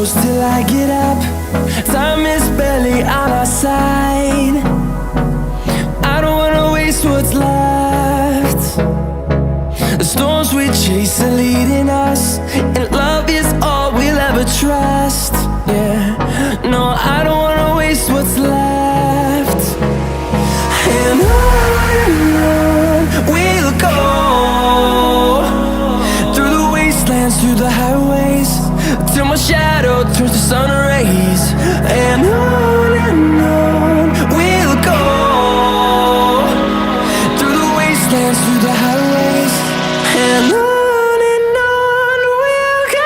close till I get up. Time is barely on our side. I don't wanna waste what's left. The storms we chase are leading us, and love is all we'll ever trust. Yeah, no, I don't wanna waste what's left. And on we'll go, through the wastelands, through the highways, till my shadow turns to sun rays. And on we'll go, through the wastelands, through the highways, and on we'll go.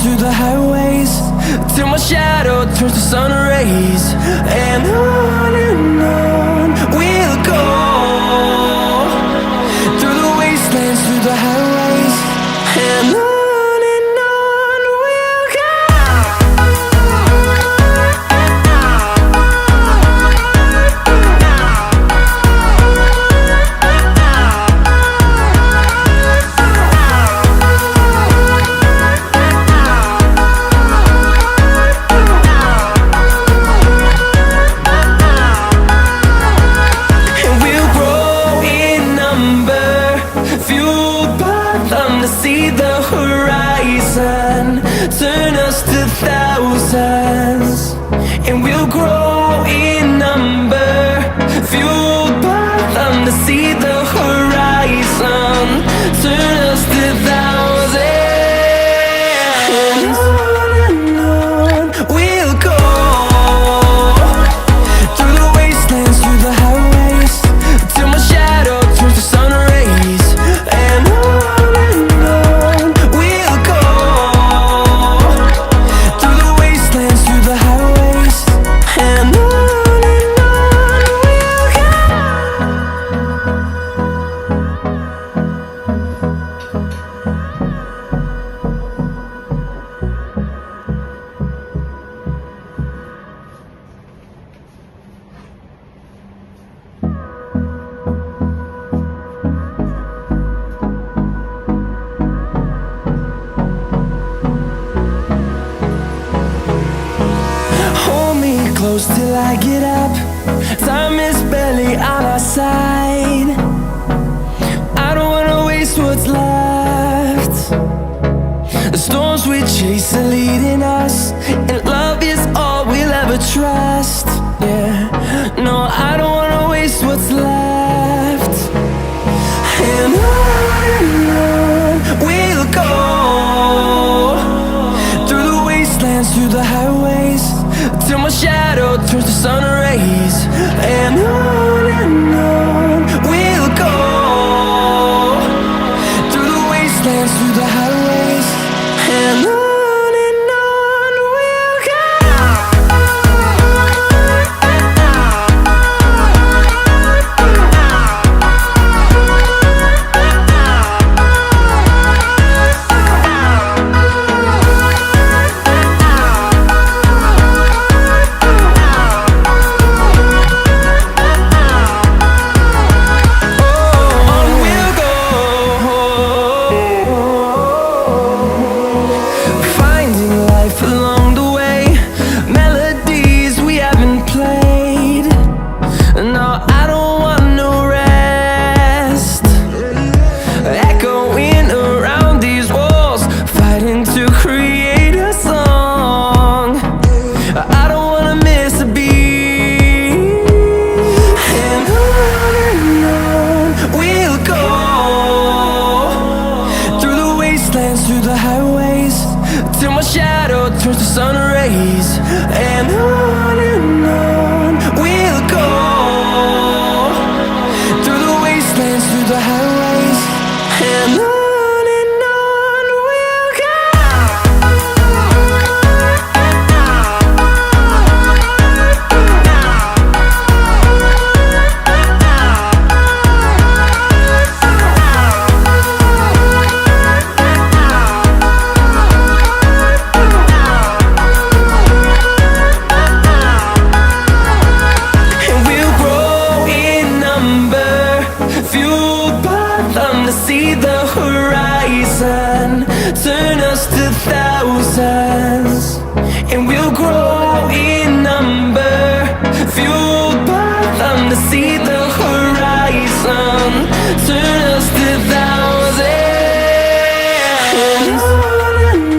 Through the highways, till my shadow turns to sun rays. And on we'll go, through the wastelands, through the highways, and on we'll go. See the horizon, turn us to thousands, and we'll grow in number, fueled by them to see the horizon, turn us to thousands. And on we'll go, through the wastelands, through the highways, till my shadow turns to sun rays. And close till I get up. Time is barely on our side. I don't wanna waste what's left. The storms we chase are leading us, and love is all we'll ever trust. Yeah, no, I don't wanna waste what's left. And on we'll go, through the wastelands, through the highways, till my shadow turns to sun rays. And on we'll go, through the wastelands, through the highways, and on we'll go. wastelands, through the highways, and on we'll go. See the horizon, turn us to thousands, and we'll grow in number, fueled by them to see the horizon, turn us to thousands, and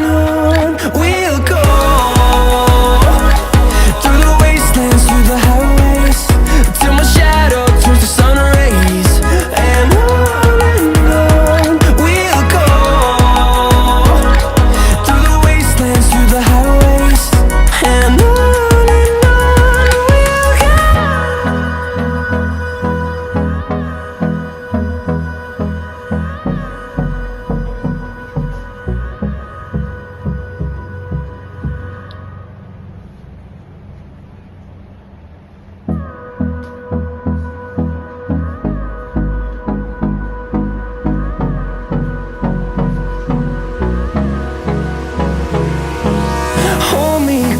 on we'll go, through the wastelands, through the highways, till my shadow turns to sun rays, and on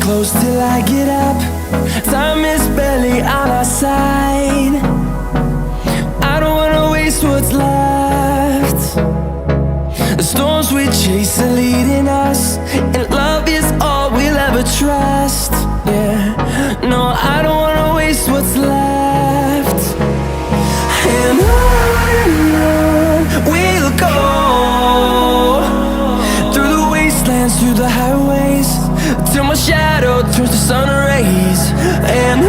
close till I get up. Time is barely on our side. I don't wanna waste what's left. The storms we chase are leading us, and love is all we'll ever trust. Yeah, no, I don't wanna waste what's left. And on we'll go, through the wastelands, through the highways, till my shadow turns to sun rays, and